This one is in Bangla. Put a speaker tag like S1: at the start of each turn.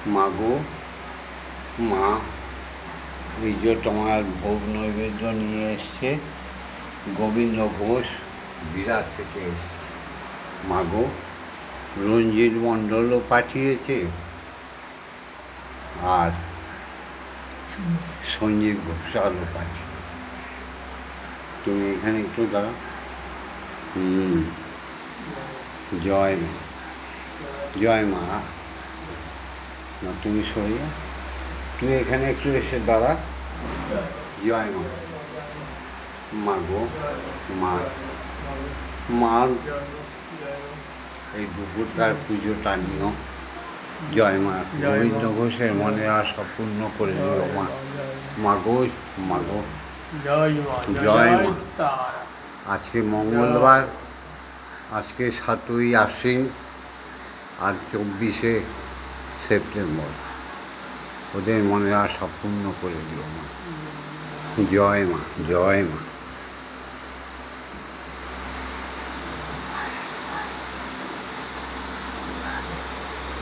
S1: মাগো মা, এই যে তোমার ভোগ নৈবেদ্য নিয়ে এসছে গোবিন্দ ঘোষ বিরাট থেকে এসছে। মাগো রঞ্জিত মণ্ডলও পাঠিয়েছে আর সঞ্জীব ঘোষালও পাঠিয়েছে। তুমি এখানে একটু দাঁড়াও। জয় মা, জয় মা। না তুমি সরিয়ে, তুমি এখানে একটু এসে দাঁড়া। জয় মা। মাগো মা, মা এই দুপুরকার পুজোটা নিও। জয় মা। গোবিন্দ ঘোষের মনে আশা পূর্ণ করে দিও মা। মাগো মাগো জয় মা। আজকে মঙ্গলবার, আজকে 7ই আশ্বিন আর 24শে সেপ্টেম্বর। ওদের মনে আশা পূর্ণ করে দিও মা। জয় মা, জয় মা।